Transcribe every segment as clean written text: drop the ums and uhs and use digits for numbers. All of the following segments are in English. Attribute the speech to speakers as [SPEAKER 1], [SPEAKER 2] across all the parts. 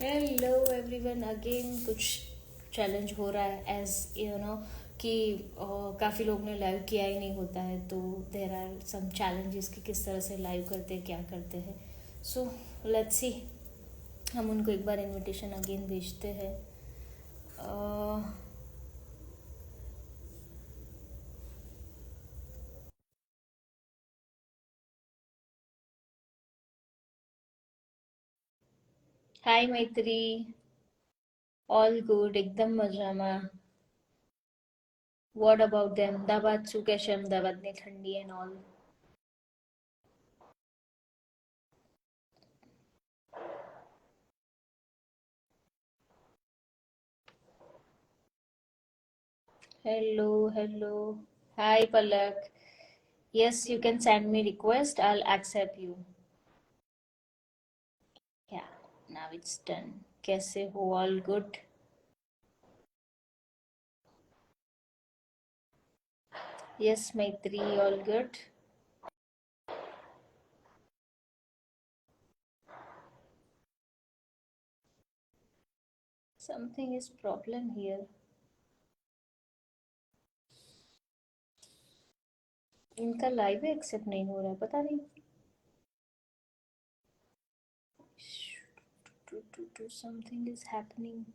[SPEAKER 1] Hello everyone again कुछ challenge हो रहा है एज कि काफ़ी लोग ने लाइव किया ही नहीं होता है तो देर आर सम चैलेंजेस कि किस तरह से लाइव करते हैं क्या करते हैं सो लेट्स सी हम उनको एक बार इनविटेशन अगेन भेजते हैं हाय मैत्री ऑल गुड एकदम मजाમાં व्हाट अबाउट ધ અમદાવાદ શું કહે છે અમદાવાદની ઠંડી and all hello hello hi Palak yes you can send me request I'll accept you yeah now it's done कैसे हो all good yes Maitri all good something is problem here इनका live accept नहीं हो रहा है पता नहीं something is happening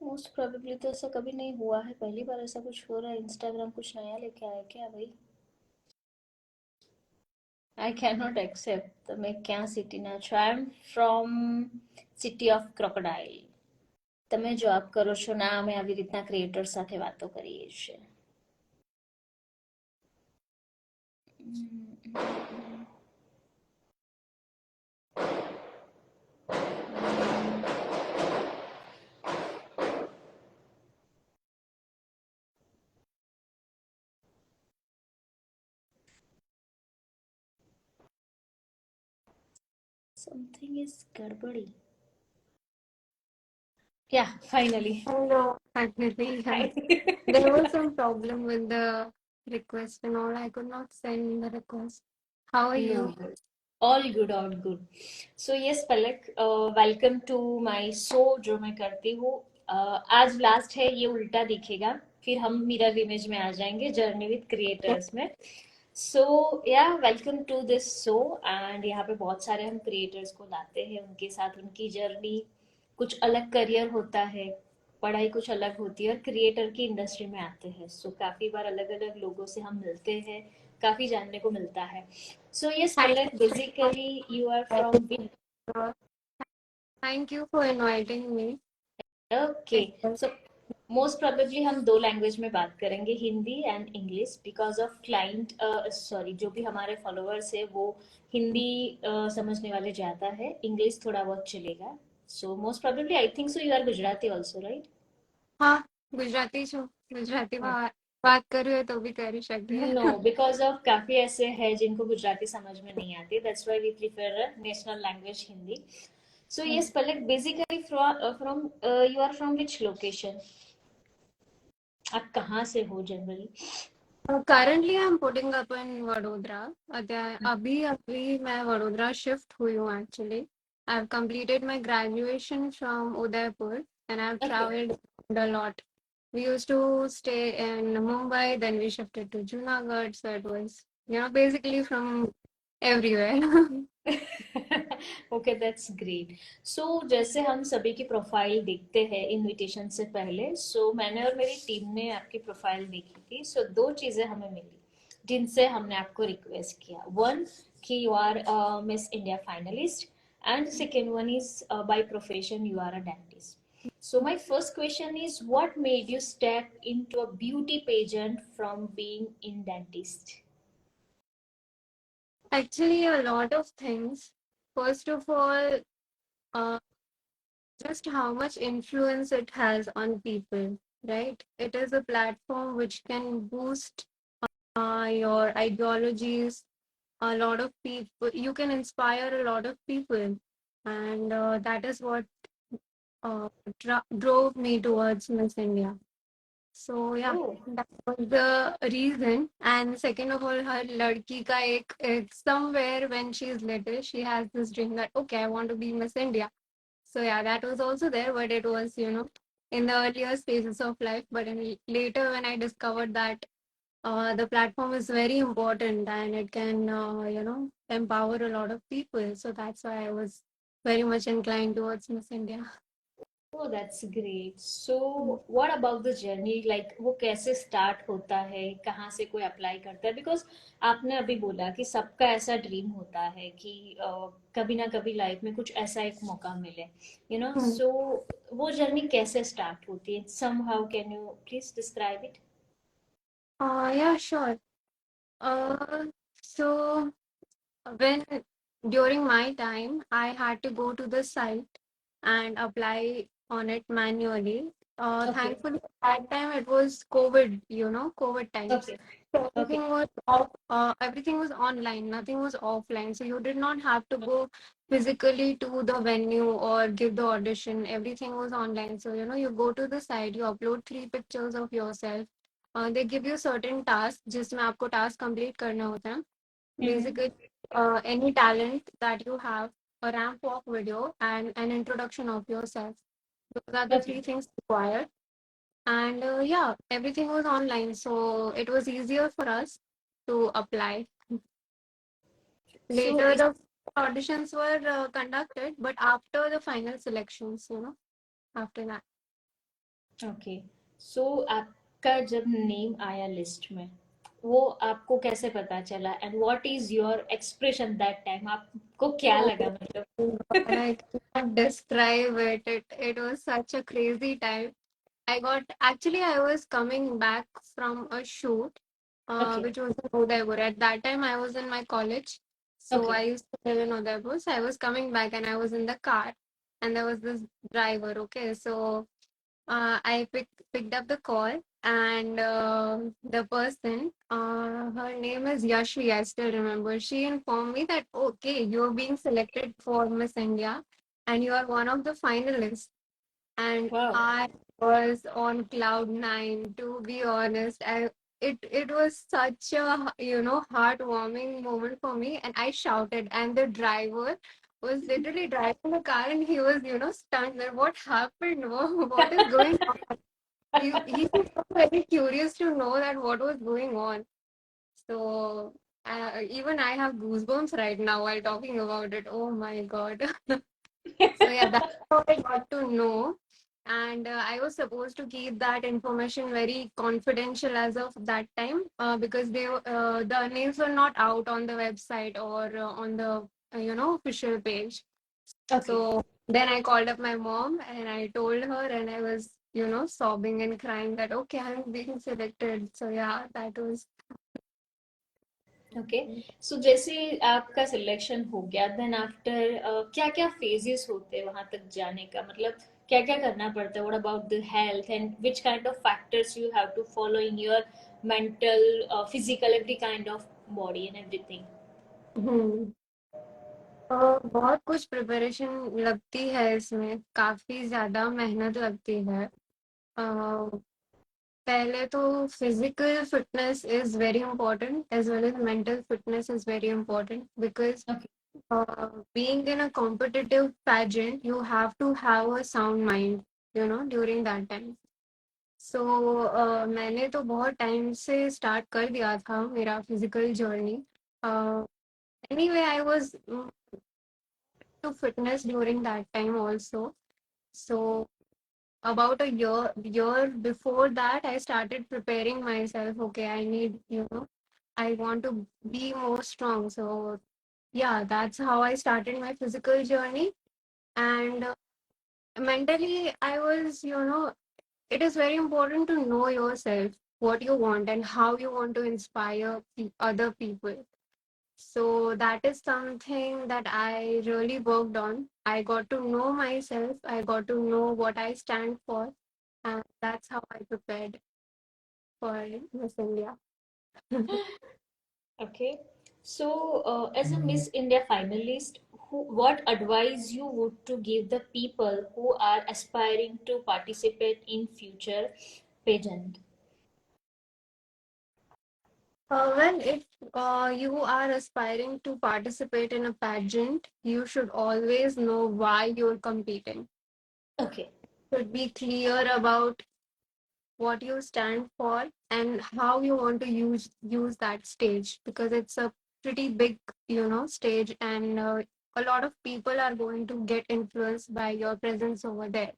[SPEAKER 1] most probably तो ऐसा कभी नहीं हुआ है पहली बार ऐसा कुछ हो रहा है इंस्टाग्राम कुछ नया लेके आया क्या भाई आई कैन नॉट एक्सेप्ट तो मैं क्या सिटी ना છું I am from city of crocodile તમે જોબ કરો છો ના અમે આવી રીતના ક્રિએટર સાથે વાતો કરીએ છીએ समथिंग इज गड़बड़ी या finally
[SPEAKER 2] Hello, actually,
[SPEAKER 1] hi
[SPEAKER 2] there was some problem with the request and all. I could not send the request. How are
[SPEAKER 1] no
[SPEAKER 2] you?
[SPEAKER 1] All good all good so yes Palak welcome to my show जो मैं करती हूँ आज last है ये उल्टा दिखेगा फिर हम मिरर इमेज में आ जाएंगे जर्नी विद क्रिएटर्स में so yeah welcome to this show and यहाँ पे बहुत सारे हम क्रिएटर्स को लाते हैं उनके साथ उनकी जर्नी कुछ अलग करियर होता है पढ़ाई कुछ अलग होती है और क्रिएटर की इंडस्ट्री में आते हैं सो काफी बार अलग अलग लोगों से हम मिलते हैं काफी जानने को मिलता है so yes,
[SPEAKER 2] Thank
[SPEAKER 1] Palak, basically you are from which?
[SPEAKER 2] uh, thank you for inviting me.
[SPEAKER 1] Okay, so most probably हम दो लैंग्वेज में बात करेंगे Hindi and English because of client sorry जो भी हमारे फॉलोअर्स है वो हिंदी समझने वाले ज्यादा है इंग्लिश थोड़ा बहुत चलेगा so most probably I think so you are Gujarati also right
[SPEAKER 2] हाँ गुजराती छो गुजराती बात कर रही हो तो भी कर ही सकती है
[SPEAKER 1] नो बिकॉज ऑफ काफी ऐसे हैं जिनको गुजराती समझ में नहीं आती that's why we prefer national language Hindi so yes Palak basically from you are from which location आप कहाँ से हो generally
[SPEAKER 2] Currently, I'm putting up in Vadodara. अभी अभी मैं वडोदरा शिफ्ट हुई हूँ actually. I've completed my graduation from Udaipur and I've
[SPEAKER 1] okay
[SPEAKER 2] traveled a lot. We used to stay in Mumbai, then we shifted to Junagadh. So it was, basically from everywhere.
[SPEAKER 1] Okay that's great सो जैसे हम सभी की profile देखते हैं invitation से पहले सो मैंने और मेरी टीम ने आपकी प्रोफाइल देखी थी सो दो चीजें हमें मिली जिनसे हमने आपको रिक्वेस्ट किया वन कि you are Miss India finalist and second one is by profession you are a dentist so my first question is what made you step into a beauty pageant from being in dentist
[SPEAKER 2] Actually, a lot of things. First of all, uh, just how much influence it has on people, right? It is a platform which can boost your ideologies. A lot of people, you can inspire a lot of people, and that is what uh, drove me towards Miss India. So yeah,
[SPEAKER 1] Oh,
[SPEAKER 2] that was the reason. And second of all, her ladki ka ek somewhere when she's little, she has this dream that okay, I want to be Miss India. So yeah, that was also there, but it was, in the earlier stages of life. But later, when I discovered that the platform is very important and it can, empower a lot of people. So that's why I was very much inclined towards Miss India.
[SPEAKER 1] oh, that's great. So, what about the journey? Like, वो कैसे start होता है? कहाँ से कोई apply करता है? Because आपने अभी बोला कि सबका ऐसा ड्रीम होता है कि कभी ना कभी लाइफ में कुछ ऐसा एक मौका मिले,
[SPEAKER 2] Hmm.
[SPEAKER 1] So वो जर्नी कैसे स्टार्ट होती है? Somehow can you please describe it?
[SPEAKER 2] Yeah, sure. Uh, so when during my time, I had to go to the site and apply on it manually.
[SPEAKER 1] Okay,
[SPEAKER 2] Thankfully, at that time it was COVID, COVID times.
[SPEAKER 1] okay,
[SPEAKER 2] So
[SPEAKER 1] okay,
[SPEAKER 2] everything was off, everything was online, nothing was offline. So you did not have to go physically to the venue or give the audition. Everything was online. So you go to the site, you upload 3 pictures of yourself. They give you certain tasks, जिसमें आपको task complete करना होता है.
[SPEAKER 1] mm-hmm.
[SPEAKER 2] Basically, any talent that you have, a ramp walk video, and an introduction of yourself. Those are the
[SPEAKER 1] Okay.
[SPEAKER 2] 3 things required. And yeah, everything was online, so it was easier for us to apply.
[SPEAKER 1] So
[SPEAKER 2] Later, the auditions were conducted, but after the final selections, after that.
[SPEAKER 1] Okay so आपका जब name आया list में वो आपको कैसे पता चला and what is your expression that time आपको क्या
[SPEAKER 2] Oh,
[SPEAKER 1] लगा मतलब
[SPEAKER 2] I cannot describe it. It was such a crazy time. I was coming back from a shoot,
[SPEAKER 1] okay
[SPEAKER 2] which was in Udaipur. At that time, I was in my college. So
[SPEAKER 1] okay
[SPEAKER 2] I used to live in Udaipur. So I was coming back and I was in the car and there was this driver. Okay. So I picked up the call and the person, her name is Yashi. I still remember. She informed me that, okay, you're being selected for Miss India and you are one of the finalists, and
[SPEAKER 1] wow
[SPEAKER 2] I was on cloud nine. To be honest, it was such a heartwarming moment for me, and I shouted, and the driver was literally driving the car, and he was stunned. That what happened? What is going on? He was so very curious to know that what was going on. So even I have goosebumps right now while talking about it. Oh my god. So yeah, that's how I got to know. And I was supposed to keep that information very confidential as of that time, because the names were not out on the website or on the official page.
[SPEAKER 1] Okay
[SPEAKER 2] So then I called up my mom and I told her, and I was sobbing and crying that okay, I'm being selected. So yeah, that was.
[SPEAKER 1] Okay so जैसे आपका selection हो गया then after क्या क्या phases होते हैं वहां तक जाने का मतलब क्या क्या करना पड़ता है what about the health and which kind of factors you have to follow in your mental physical every kind of body and everything
[SPEAKER 2] hmm बहुत कुछ प्रिपरेशन लगती है इसमें, काफी ज्यादा मेहनत लगती है. अ, पहले तो physical fitness is very important as well as mental fitness is very important because
[SPEAKER 1] okay
[SPEAKER 2] being in a competitive pageant you have to have a sound mind during that time. So मैंने तो बहुत time से start कर दिया था मेरा physical journey. Anyway, I was to fitness during that time also. So about a year before that, I started preparing myself. Okay, I need, I want to be more strong. So yeah, that's how I started my physical journey. And mentally, I was, it is very important to know yourself, what you want, and how you want to inspire other people. So that is something that I really worked on. I got to know myself, I got to know what I stand for, and that's how I prepared for Miss India.
[SPEAKER 1] Okay. So, as a Miss India finalist, what advice you would to give the people who are aspiring to participate in future pageant?
[SPEAKER 2] Well, if you are aspiring to participate in a pageant, you should always know why you're competing.
[SPEAKER 1] Okay.
[SPEAKER 2] Should be clear about what you stand for and how you want to use that stage, because it's a pretty big, stage, and a lot of people are going to get influenced by your presence over there.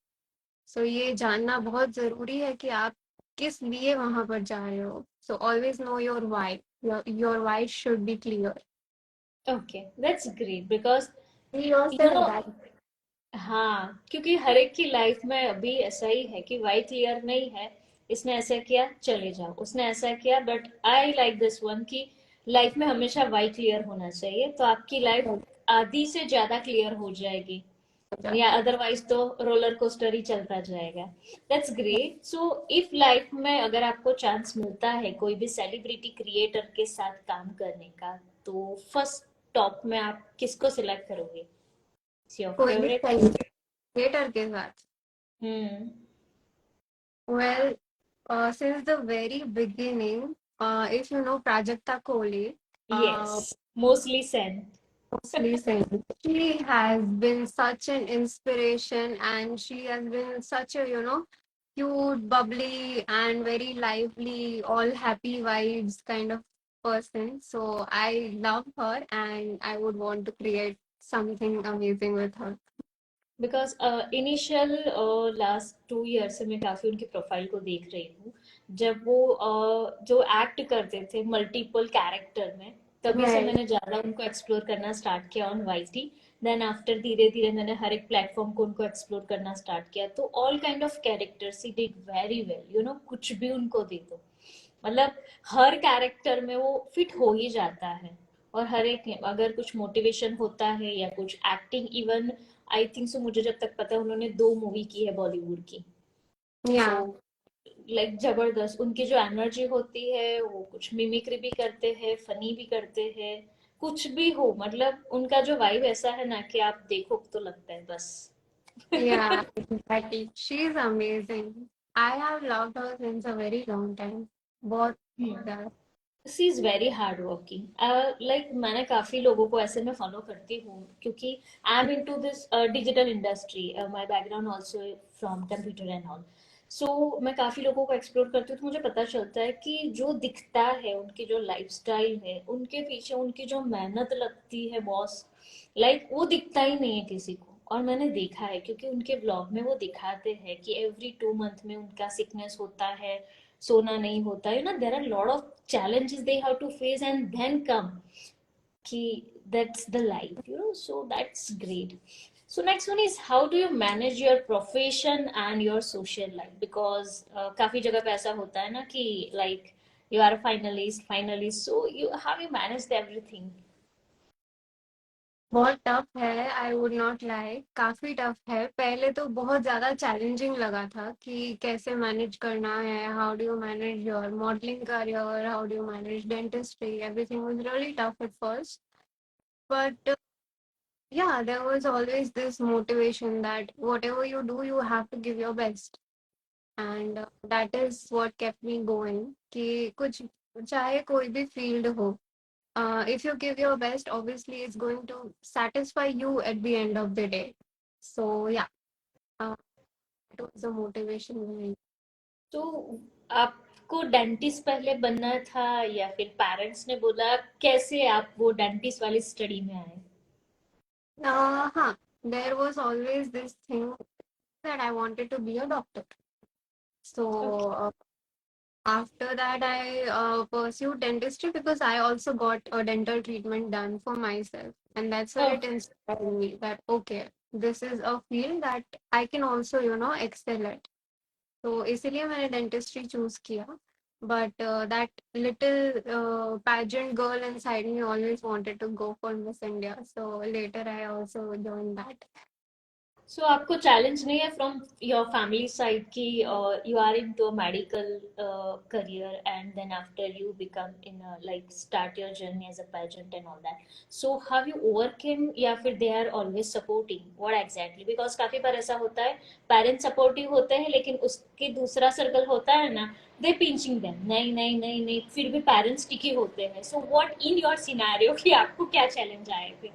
[SPEAKER 2] So ये जानना बहुत जरूरी है कि आप किस लिए वहां पर जा रहे हो. So always know your why. Your why should be clear.
[SPEAKER 1] Okay, that's great because
[SPEAKER 2] Be
[SPEAKER 1] you
[SPEAKER 2] yourself.
[SPEAKER 1] know,
[SPEAKER 2] That
[SPEAKER 1] हाँ, क्योंकि हर एक की लाइफ में अभी ऐसा ही है कि वाई क्लियर नहीं है, इसने ऐसा किया चले जाओ, उसने ऐसा किया, but I like this one कि लाइफ में हमेशा वाई क्लियर होना चाहिए, तो आपकी लाइफ आधी से ज्यादा क्लियर हो जाएगी, या अदरवाइज तो रोलर कोस्टर ही चलता जाएगा. That's great. So if life में अगर आपको चांस मिलता है कोई भी सेलिब्रिटी क्रिएटर के साथ काम करने का, तो फर्स्ट टॉप में आप किसको सिलेक्ट करोगे? योर
[SPEAKER 2] कोई भी
[SPEAKER 1] फेवरेट?
[SPEAKER 2] सेलिब्रेटर के साथ.
[SPEAKER 1] हम्म.
[SPEAKER 2] Well, since the very beginning, if you know Prajakta Kohli,
[SPEAKER 1] yes.
[SPEAKER 2] uh,
[SPEAKER 1] mostly Sen.
[SPEAKER 2] mostly saying she has been such an inspiration, and she has been such a, cute, bubbly, and very lively, all happy vibes kind of person. So I love her, and I would want to create something amazing with her.
[SPEAKER 1] Because initial last 2 year से मैं काफी उनकी profile को देख रही हूँ. जब वो जो एक्ट करते थे मल्टीपल कैरेक्टर में, तभी से
[SPEAKER 2] Right.
[SPEAKER 1] मैंने ज्यादा उनको एक्सप्लोर करना स्टार्ट किया ऑन वाईटी. देन आफ्टर धीरे धीरे मैंने हर एक प्लेटफॉर्म को उनको एक्सप्लोर करना स्टार्ट किया, तो all kind of characters he did very well, कुछ भी उनको दे दो, मतलब हर कैरेक्टर में वो फिट हो ही जाता है. और हर एक अगर कुछ मोटिवेशन होता है या कुछ एक्टिंग इवन, आई थिंक सो मुझे जब तक पता है उन्होंने 2 मूवी की है बॉलीवुड की. सो
[SPEAKER 2] Yeah.
[SPEAKER 1] लाइक जबरदस्त उनकी जो एनर्जी होती है, वो कुछ मिमिक्री भी करते हैं, फनी भी करते हैं, कुछ भी हो, मतलब उनका जो वाइब ऐसा है ना कि आप देखो तो लगता है बस.
[SPEAKER 2] Yeah, exactly. She's amazing. I have loved her since a very long time. बहुत ज्यादा.
[SPEAKER 1] She is very hard working. Like मैंने काफी लोगों को ऐसे में फॉलो करती हूँ, क्योंकि I am into this digital industry, my background also from computer and all. So मैं काफी लोगों को एक्सप्लोर करती हूँ, तो मुझे पता चलता है कि जो दिखता है, उनकी जो लाइफस्टाइल है, उनके पीछे उनकी जो मेहनत लगती है बॉस, लाइक वो दिखता ही नहीं है किसी को. और मैंने देखा है क्योंकि उनके ब्लॉग में वो दिखाते हैं कि एवरी 2 मंथ में उनका सिकनेस होता है, सोना नहीं होता, there are lot of challenges they have to face and then come ki that's the life, so that's great. So next one is, how do you manage your profession and your social life? Because काफी जगह पे ऐसा होता है ना कि like you are a finalist, so you how you manage everything?
[SPEAKER 2] बहुत tough है. आई वुड नॉट लाई, काफी टफ है. पहले तो बहुत ज्यादा चैलेंजिंग लगा था कि कैसे मैनेज करना है. How do you manage your modelling career, how do you manage dentistry. Everything was really tough at first. But yeah, there was always this motivation that whatever you do, you have to give your best. And that is what kept me going. कि कुछ चाहे कोई भी field हो, if you give your best, obviously it's going to satisfy you at the end of the day. So yeah, uh, it was a motivation behind.
[SPEAKER 1] तो आपको dentist पहले बनना था या फिर पेरेंट्स ने बोला, कैसे आप वो डेंटिस्ट वाली स्टडी में आए?
[SPEAKER 2] There was always this thing that I wanted to be a doctor. So
[SPEAKER 1] Okay.
[SPEAKER 2] after that, I pursued dentistry because I also got a dental treatment done for myself. And that's where
[SPEAKER 1] Oh.
[SPEAKER 2] it inspired me that, okay, this is a field that I can also, excel at. So इसीलिए मैंने dentistry choose किया. But that little pageant girl inside me always wanted to go for Miss India. So later I also joined that.
[SPEAKER 1] सो आपको challenge नहीं है from your family side कि you are into medical career and then after you become in like start your journey as a pageant and all that, so have you overcome या फिर they are always supporting what exactly? Because काफी बार ऐसा होता है parents supportive होते हैं लेकिन उसके दूसरा सर्कल होता है ना, दे पिंचिंग देम, नहीं नहीं नहीं नहीं, फिर भी पेरेंट्स टिके होते हैं। So what in your scenario कि आपको क्या चैलेंज आए थे?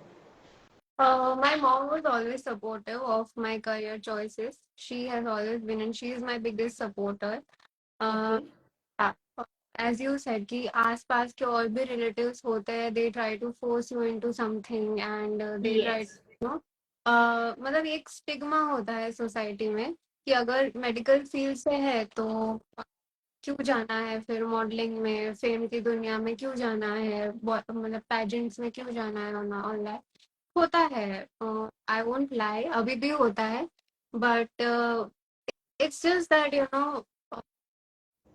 [SPEAKER 2] My mom was always supportive of my career choices. She has always been, and she is my biggest supporter.
[SPEAKER 1] Okay.
[SPEAKER 2] Uh, uh, as you said कि आसपास के और भी relatives होते हैं, they try to force you into something and they try
[SPEAKER 1] yes.
[SPEAKER 2] to, मतलब एक stigma होता है सोसाइटी में कि अगर मेडिकल फील्ड से है तो क्यों जाना है, फिर मॉडलिंग में, फेम की दुनिया में क्यों जाना है, मतलब पैजेंट्स में क्यों जाना है, ऑल दैट होता है। आई वोंट लाई, अभी भी होता है, but it's just that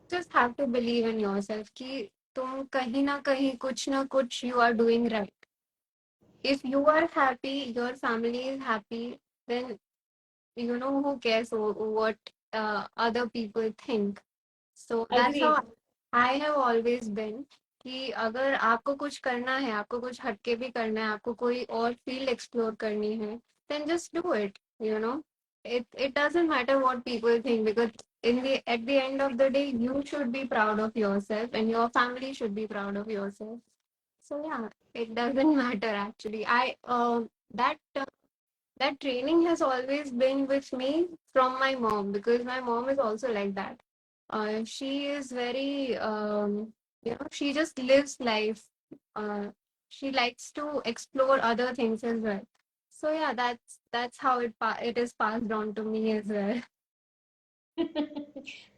[SPEAKER 2] just have to believe in yourself कि तुम कहीं ना कहीं कुछ ना कुछ you are doing right. If you are happy, your family is happy, then who cares what other people think. So that's how
[SPEAKER 1] agreed.
[SPEAKER 2] I have always been कि अगर आपको कुछ करना है, आपको कुछ हटके भी करना है, आपको कोई और फील्ड एक्सप्लोर करनी है, then just do it, you know. It doesn't matter what people think, because at the end of the day you should be proud of yourself and your family should be proud of yourself. So yeah, it doesn't matter actually. That that training has always been with me from my mom, because my mom is also like that. She is very, she just lives life. Uh, she likes to explore other things as well. So yeah, that's how it is passed on to me as well.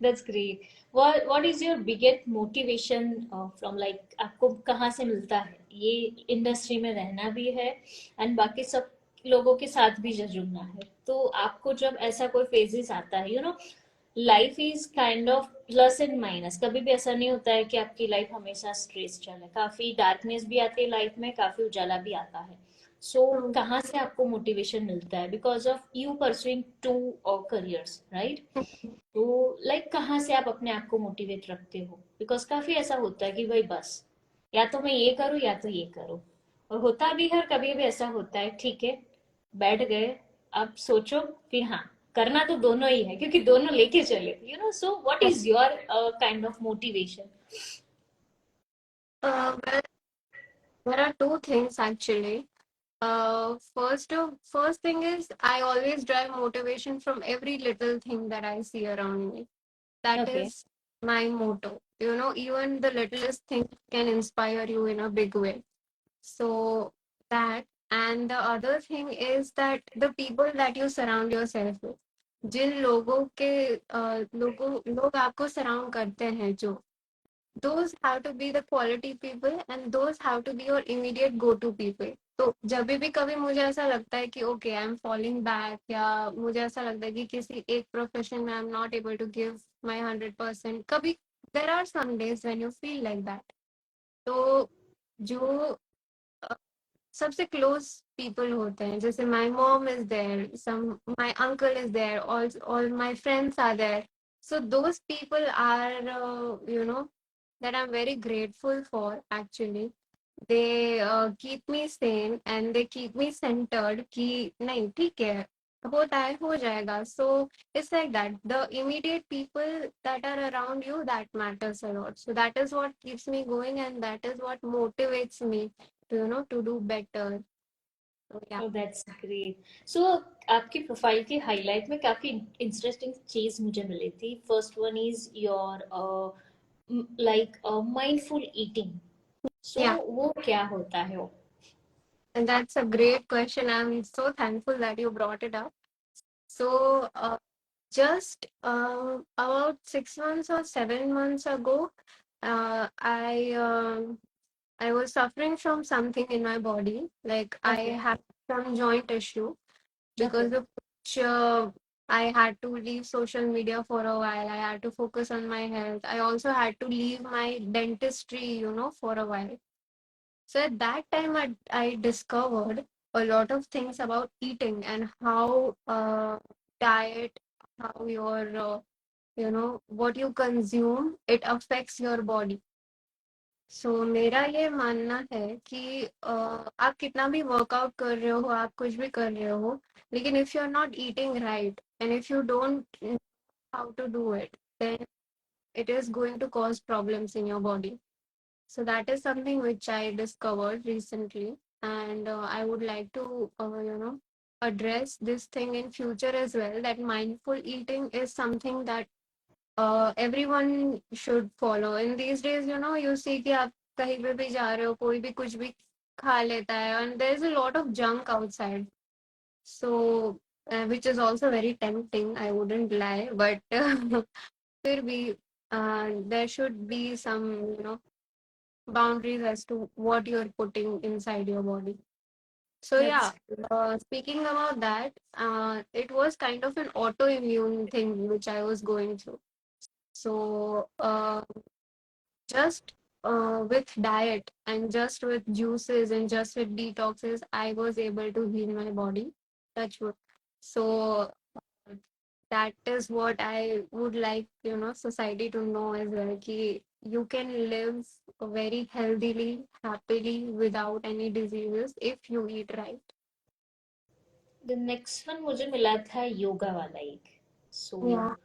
[SPEAKER 1] That's great. What is your biggest motivation from like आपको कहाँ से मिलता है ये industry में रहना भी है एंड बाकी सब लोगों के साथ भी जुड़ना है? तो आपको जब ऐसा कोई फेजेस आता है, life is kind of plus and minus, कभी भी ऐसा नहीं होता है कि आपकी लाइफ हमेशा स्ट्रेस चले, काफी डार्कनेस भी आती है लाइफ में, काफी उजाला भी आता है। सो
[SPEAKER 2] True.
[SPEAKER 1] कहाँ से आपको मोटिवेशन मिलता है because of you pursuing to careers, right? तो लाइक कहाँ से आप अपने आप को मोटिवेट रखते हो? बिकॉज काफी ऐसा होता है कि भाई बस या तो मैं ये करूँ या तो ये करूँ, और होता भी है, और कभी भी ऐसा होता है ठीक है बैठ गए, अब सोचो, फिर हाँ करना तो दोनों ही है क्योंकि दोनों लेके चले, so what is your kind of motivation?
[SPEAKER 2] Well, there are two things actually. First thing is I always drive motivation from every little thing that I see around me. That
[SPEAKER 1] okay.
[SPEAKER 2] is my motto. Even the littlest thing can inspire you in a big way. So that, and the other thing is that the people that you surround yourself with, जिन लोगों के लोग आपको surround करते हैं, जो those have to be the quality people and those have to be your immediate go to people. तो जब भी कभी मुझे ऐसा लगता है कि okay I am falling back, या मुझे ऐसा लगता है कि किसी एक प्रोफेशन में I am not able to give my 100%, कभी there are some days when you feel like that, तो जो सबसे क्लोज पीपल होते हैं, जैसे my mom is there, some my uncle is there, all my friends are there. So those people are, that I'm very grateful for actually. They keep me sane and they keep me centered कि नहीं ठीक है, होता है, हो जाएगा. So it's like that. The immediate people that are around you, that matters a lot. So that is what keeps me going and that is what motivates me to do better. So yeah.
[SPEAKER 1] Oh that's great. So आपकी profile की highlight में काफी interesting चीज मुझे मिली थी। First one is your like mindful eating. So
[SPEAKER 2] Yeah.
[SPEAKER 1] वो क्या होता है वो?
[SPEAKER 2] And that's a great question. I'm so thankful that you brought it up. So just about 6 months or 7 months ago, I was suffering from something in my body. Like I
[SPEAKER 1] okay.
[SPEAKER 2] had some joint issue,
[SPEAKER 1] okay.
[SPEAKER 2] because of which I had to leave social media for a while. I had to focus on my health. I also had to leave my dentistry, for a while. So at that time, I discovered a lot of things about eating and how diet, how your what you consume, it affects your body. सो मेरा ये मानना है कि आप कितना भी workout कर रहे हो, आप कुछ भी कर रहे हो, लेकिन if you are not eating right and if you don't how to do it, then it is going to cause problems in your body. So that is something which I discovered recently, and I would like to address this thing in future as well, that mindful eating is something that everyone should follow in these days. You see कि आप कहीं पे भी जा रहे हो, कोई भी कुछ भी खा लेता है, and there is a lot of junk outside. So which is also very tempting, I wouldn't lie, but फिर भी there should be some boundaries as to what you're putting inside your body. So yeah,
[SPEAKER 1] That's good.
[SPEAKER 2] speaking about that, it was kind of an autoimmune thing which I was going through. So just with diet and just with juices and just with detoxes, I was able to heal my body. Touch wood. So that is what I would like, society to know as well. Ki you can live very healthily, happily without any diseases if you eat right.
[SPEAKER 1] The next one मुझे मिला था योगा वाला एक। सो
[SPEAKER 2] Yeah.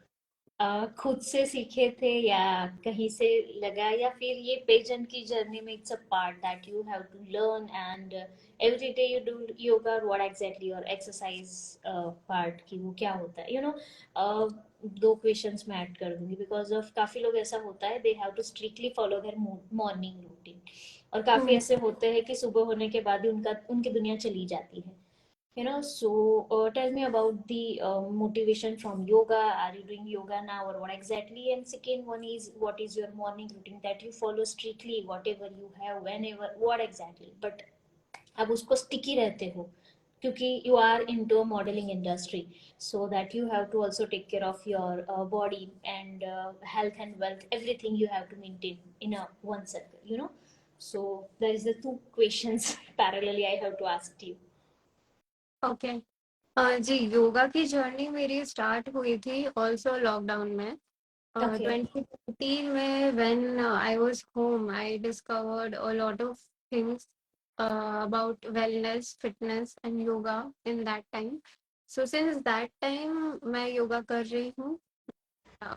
[SPEAKER 1] खुद से सीखे थे या कहीं से लगा, या फिर ये पेजेंट की जर्नी में it's a part that you have to learn and every day you do yoga, what exactly और एक्सरसाइज पार्ट की वो क्या होता है, दो क्वेश्चंस मैं ऐड कर दूंगी बिकॉज ऑफ काफी लोग ऐसा होता है they have to strictly follow their morning routine, और काफी
[SPEAKER 2] Hmm.
[SPEAKER 1] ऐसे होते हैं कि सुबह होने के बाद ही उनकी दुनिया चली जाती है। So tell me about the motivation from yoga. Are you doing yoga now, or what exactly? And second one is, what is your morning routine that you follow strictly, whatever you have, whenever, what exactly? But आप उसको sticky रहते हो क्योंकि you are into a modeling industry, so that you have to also take care of your body and health and wealth, everything you have to maintain in a one circle. So there is the two questions parallelly I have to ask you.
[SPEAKER 2] Okay. जी, योगा की journey मेरी start हुई थी also lockdown में।
[SPEAKER 1] Okay.
[SPEAKER 2] 2015 में when I was home, I discovered a lot of things about wellness, fitness and yoga in that time. So since that time मैं योगा कर रही हूँ। अ,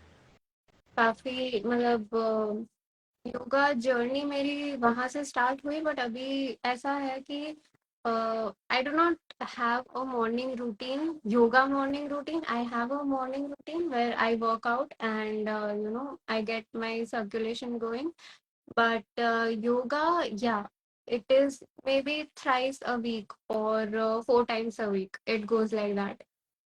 [SPEAKER 2] काफी मतलब योगा जर्नी मेरी वहां से स्टार्ट हुई, बट अभी ऐसा है कि I do not have a morning routine, yoga morning routine. I have a morning routine where I work out and I get my circulation going, but yoga, yeah, it is maybe thrice a week or 4 times a week. It goes like that.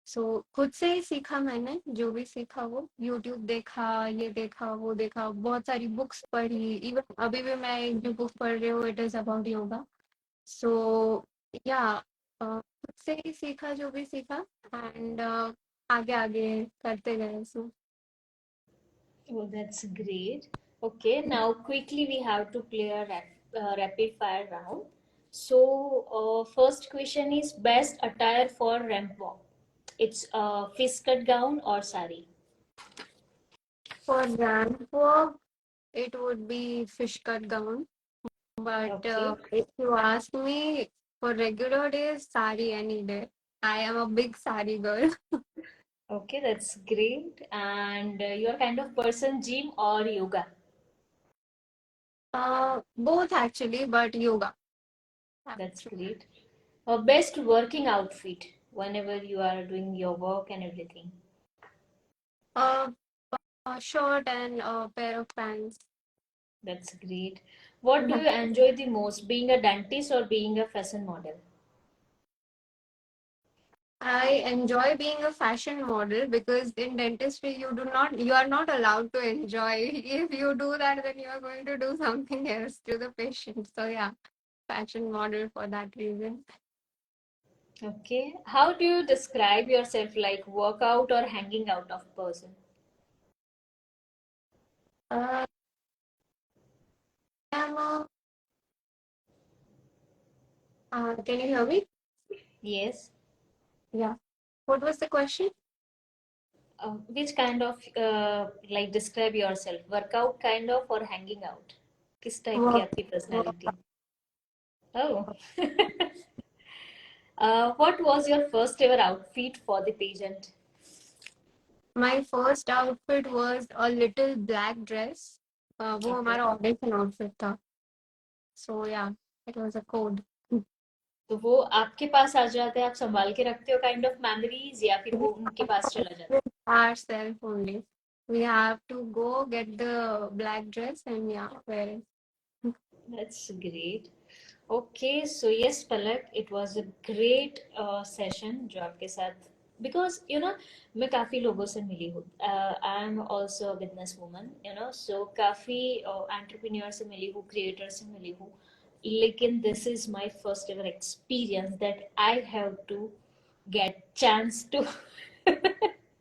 [SPEAKER 2] सो खुद से ही सीखा मैंने, जो भी सीखा वो YouTube देखा, ये देखा, वो देखा, बहुत सारी बुक्स पढ़ी। इवन अभी भी मैं एक जो बुक पढ़ रही हूँ, इट इज अबाउट योगा। सो या खुद से ही सीखा जो भी सीखा, एंड आगे आगे करते गए। सो
[SPEAKER 1] Oh, that's great. Okay, now quickly we have to play a rapid fire round. So, first question is best attire for ramp walk. It's a fish cut gown or sari.
[SPEAKER 2] For ramp walk it would be fish cut gown, but
[SPEAKER 1] Okay,
[SPEAKER 2] if you ask me, for regular days, sari any day. I am a big sari girl.
[SPEAKER 1] okay, that's great. And you're kind of person gym or yoga.
[SPEAKER 2] Both actually, but yoga.
[SPEAKER 1] That's great. Best working outfit whenever you are doing your work and everything.
[SPEAKER 2] Uh, a shirt and a pair of pants.
[SPEAKER 1] That's great. What do you enjoy the most, being a dentist or being a fashion model?
[SPEAKER 2] I enjoy being a fashion model because in dentistry you are not allowed to enjoy. If you do that, then you are going to do something else to the patient. So yeah, fashion model for that reason.
[SPEAKER 1] Okay. How do you describe yourself, like workout or hanging out of person?
[SPEAKER 2] Uh, I'm a, can you hear me?
[SPEAKER 1] Yes.
[SPEAKER 2] Yeah. What was the question?
[SPEAKER 1] Which kind of like describe yourself? Workout kind of or hanging out? किस type की
[SPEAKER 2] Work.
[SPEAKER 1] आपकी
[SPEAKER 2] work.
[SPEAKER 1] personality? Oh. What was your first ever outfit for the pageant?
[SPEAKER 2] My first outfit was a little black dress. वो
[SPEAKER 1] Okay.
[SPEAKER 2] हमारा audition outfit था. So yeah, it was a code.
[SPEAKER 1] तो वो आपके पास आ जाता है, आप संभाल के रखते हो काइंड ऑफ मेमोरीज, या फिर वो उनके पास चला जाता
[SPEAKER 2] With ourselves only. We have to go get the black dress and yeah, wear it.
[SPEAKER 1] है? That's great. Okay, so yes, Palak, it was a great session जो आपके साथ, because you know मैं काफी लोगों से मिली हूँ. I am also a business woman, you know, so काफी entrepreneur से मिली हूँ, creator से मिली हूँ. लेकिन this is my first ever experience that I have to get chance to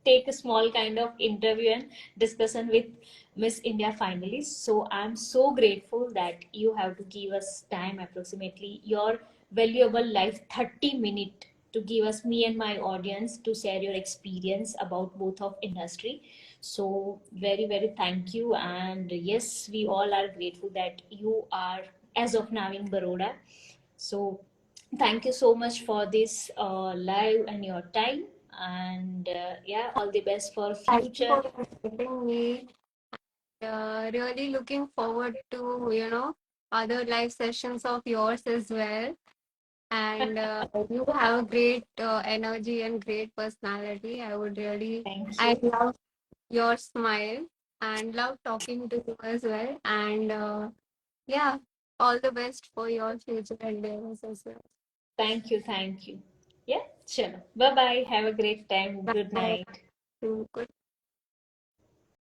[SPEAKER 1] take a small kind of interview and discussion with Miss India finalists. So I'm so grateful that you have to give us time, approximately your valuable life 30 minutes, to give us, me and my audience, to share your experience about both of industry. So very thank you. And yes, we all are grateful that you are as of now in Baroda. So thank you so much for this live and your time. And yeah, all the best for
[SPEAKER 2] Thank you
[SPEAKER 1] future.
[SPEAKER 2] for inviting me. Really looking forward to, other live sessions of yours as well. And you have a great energy and great personality.
[SPEAKER 1] Thank
[SPEAKER 2] I
[SPEAKER 1] you.
[SPEAKER 2] love your smile and love talking to you as well. And yeah, all the best for your future endeavors as well.
[SPEAKER 1] Thank you. Thank you. Yeah, sure. Bye bye. Have a great time.
[SPEAKER 2] Bye
[SPEAKER 1] Good
[SPEAKER 2] bye.
[SPEAKER 1] night.
[SPEAKER 2] Good